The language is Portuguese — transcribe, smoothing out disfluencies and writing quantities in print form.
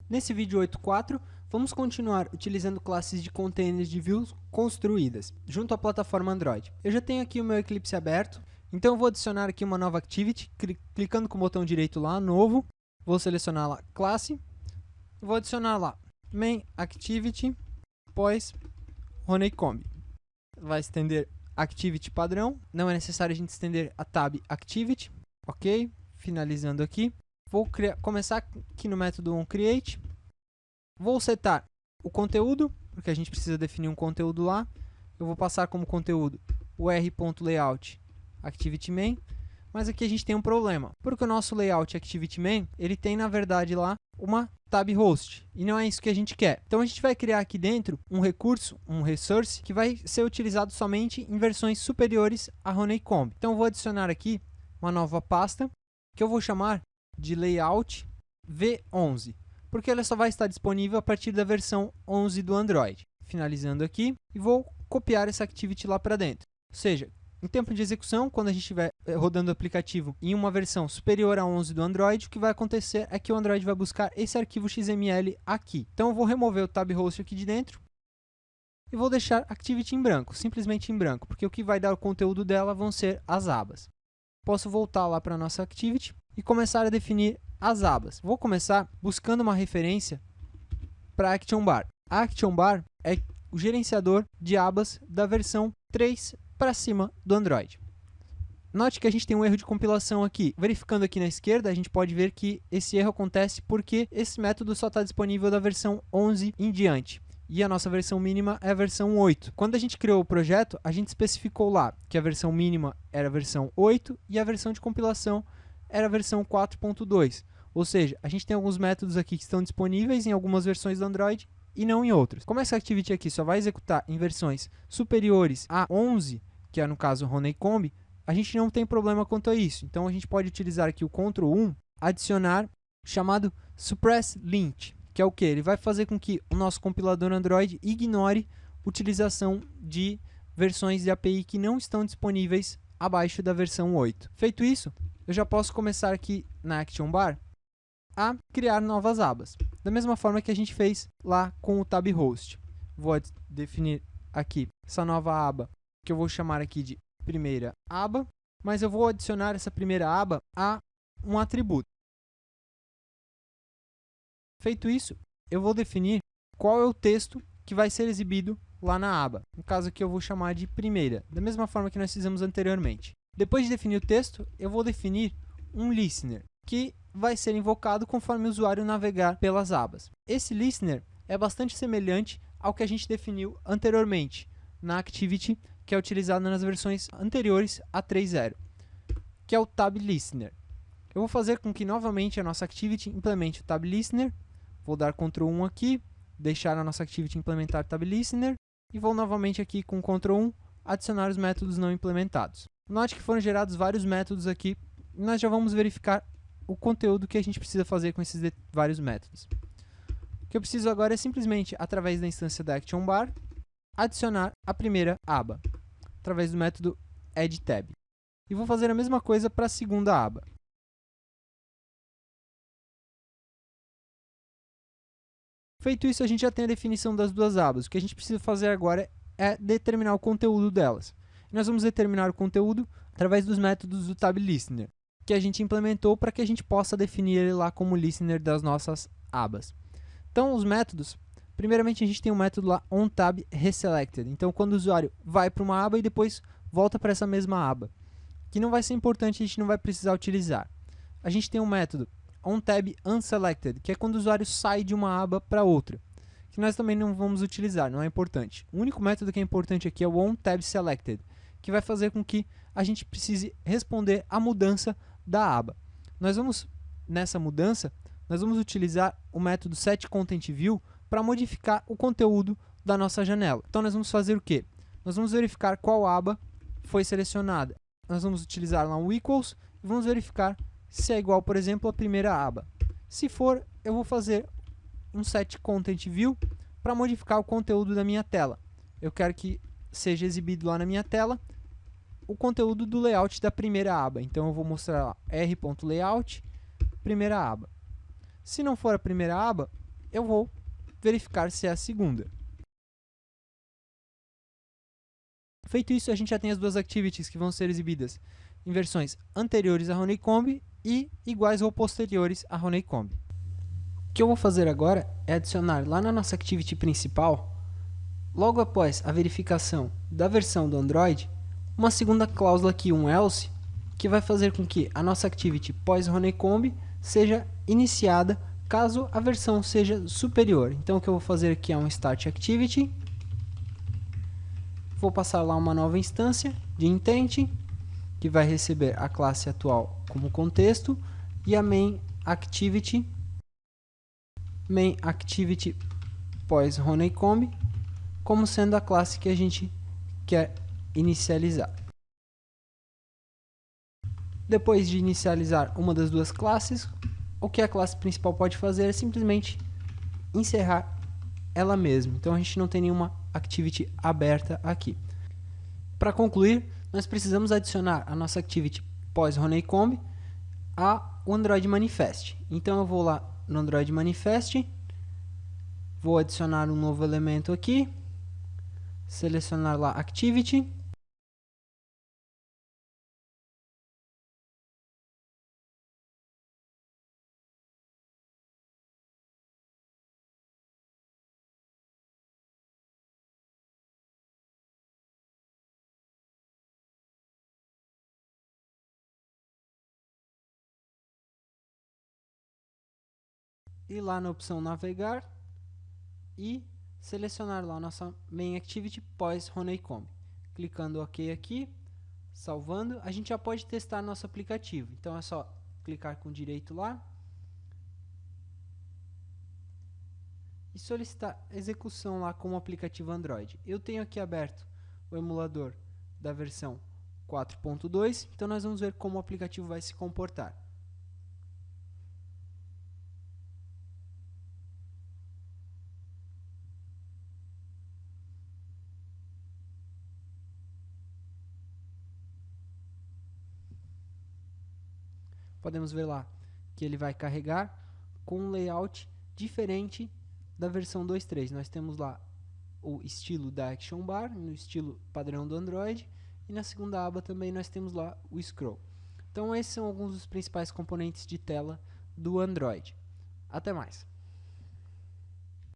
Nesse vídeo 8.4, vamos continuar utilizando classes de containers de views construídas, junto à plataforma Android. Eu já tenho aqui o meu Eclipse aberto, então eu vou adicionar aqui uma nova activity, clicando com o botão direito lá, novo, vou selecionar lá, classe, vou adicionar lá, main activity, após Honeycomb. Vai estender activity padrão, não é necessário a gente estender a tab activity, ok, finalizando aqui. Vou começar aqui no método onCreate. Vou setar o conteúdo, porque a gente precisa definir um conteúdo lá. Eu vou passar como conteúdo o r.layout ActivityMain, mas aqui a gente tem um problema, porque o nosso layout ActivityMain, ele tem na verdade lá uma tab host, e não é isso que a gente quer. Então a gente vai criar aqui dentro um recurso, um resource, que vai ser utilizado somente em versões superiores a Honeycomb. Então eu vou adicionar aqui uma nova pasta, que eu vou chamar de layout v11, porque ela só vai estar disponível a partir da versão 11 do Android. Finalizando aqui, e vou copiar essa activity lá para dentro. Ou seja, em tempo de execução, quando a gente estiver rodando o aplicativo em uma versão superior a 11 do Android, o que vai acontecer é que o Android vai buscar esse arquivo XML aqui. Então eu vou remover o tab host aqui de dentro e vou deixar activity em branco, simplesmente em branco, porque o que vai dar o conteúdo dela vão ser as abas. Posso voltar lá para a nossa activity e começar a definir as abas. Vou começar buscando uma referência para a Action Bar. A Action Bar é o gerenciador de abas da versão 3 para cima do Android. Note que a gente tem um erro de compilação aqui. Verificando aqui na esquerda, a gente pode ver que esse erro acontece porque esse método só está disponível da versão 11 em diante. E a nossa versão mínima é a versão 8. Quando a gente criou o projeto, a gente especificou lá que a versão mínima era a versão 8 e a versão de compilação era a versão 4.2. Ou seja, a gente tem alguns métodos aqui que estão disponíveis em algumas versões do Android e não em outras. Como essa activity aqui só vai executar em versões superiores a 11, que é no caso Honeycomb, a gente não tem problema quanto a isso. Então a gente pode utilizar aqui o Ctrl+1, adicionar chamado suppressLint, que é o que? Ele vai fazer com que o nosso compilador Android ignore utilização de versões de API que não estão disponíveis abaixo da versão 8. Feito isso, eu já posso começar aqui na Action Bar a criar novas abas. Da mesma forma que a gente fez lá com o tab host. Vou definir aqui essa nova aba, que eu vou chamar aqui de primeira aba, mas eu vou adicionar essa primeira aba a um atributo. Feito isso, eu vou definir qual é o texto que vai ser exibido lá na aba. No caso aqui eu vou chamar de primeira, da mesma forma que nós fizemos anteriormente. Depois de definir o texto, eu vou definir um listener, que vai ser invocado conforme o usuário navegar pelas abas. Esse listener é bastante semelhante ao que a gente definiu anteriormente na Activity, que é utilizado nas versões anteriores a 3.0, que é o tab listener. Eu vou fazer com que novamente a nossa Activity implemente o tab listener. Vou dar Ctrl+1 aqui, deixar a nossa Activity implementar tab listener e vou novamente aqui com Ctrl+1 adicionar os métodos não implementados. Note que foram gerados vários métodos aqui e nós já vamos verificar o conteúdo que a gente precisa fazer com esses vários métodos. O que eu preciso agora é simplesmente, através da instância da Action Bar, adicionar a primeira aba, através do método addTab. E vou fazer a mesma coisa para a segunda aba. Feito isso, a gente já tem a definição das duas abas. O que a gente precisa fazer agora é determinar o conteúdo delas. E nós vamos determinar o conteúdo através dos métodos do tab listener, que a gente implementou para que a gente possa definir ele lá como listener das nossas abas. Então, os métodos, primeiramente a gente tem um método lá onTabReselected. Então, quando o usuário vai para uma aba e depois volta para essa mesma aba, que não vai ser importante, a gente não vai precisar utilizar. A gente tem um método onTabUnselected, que é quando o usuário sai de uma aba para outra, que nós também não vamos utilizar, não é importante. O único método que é importante aqui é o onTabSelected, que vai fazer com que a gente precise responder à mudança da aba. Nessa mudança, nós vamos utilizar o método setContentView para modificar o conteúdo da nossa janela. Então nós vamos fazer o quê? Nós vamos verificar qual aba foi selecionada. Nós vamos utilizar lá um equals e vamos verificar se é igual, por exemplo, a primeira aba. Se for, eu vou fazer um setContentView para modificar o conteúdo da minha tela. Eu quero que seja exibido lá na minha tela o conteúdo do layout da primeira aba. Então eu vou mostrar lá r.layout, primeira aba. Se não for a primeira aba, eu vou verificar se é a segunda. Feito isso, a gente já tem as duas activities que vão ser exibidas em versões anteriores a Honeycomb e iguais ou posteriores a Honeycomb. O que eu vou fazer agora é adicionar lá na nossa activity principal, logo após a verificação da versão do Android, uma segunda cláusula aqui, um else, que vai fazer com que a nossa activity pós-Honeycomb seja iniciada caso a versão seja superior. Então o que eu vou fazer aqui é um start activity, vou passar lá uma nova instância de intent, que vai receber a classe atual como contexto, e a main activity pós-Honeycomb, como sendo a classe que a gente quer inicializar. Depois de inicializar uma das duas classes, o que a classe principal pode fazer é simplesmente encerrar ela mesma. Então a gente não tem nenhuma activity aberta aqui. Para concluir, nós precisamos adicionar a nossa activity pós-Honeycomb ao Android Manifest. Então eu vou lá no Android Manifest, vou adicionar um novo elemento aqui, selecionar lá Activity, ir lá na opção navegar e selecionar lá a nossa main activity pós Honeycomb. Clicando OK aqui, salvando, a gente já pode testar nosso aplicativo. Então é só clicar com direito lá e solicitar execução lá como aplicativo Android. Eu tenho aqui aberto o emulador da versão 4.2, então nós vamos ver como o aplicativo vai se comportar. Podemos ver lá que ele vai carregar com um layout diferente da versão 2.3. Nós temos lá o estilo da Action Bar, no estilo padrão do Android, e na segunda aba também nós temos lá o Scroll. Então esses são alguns dos principais componentes de tela do Android. Até mais!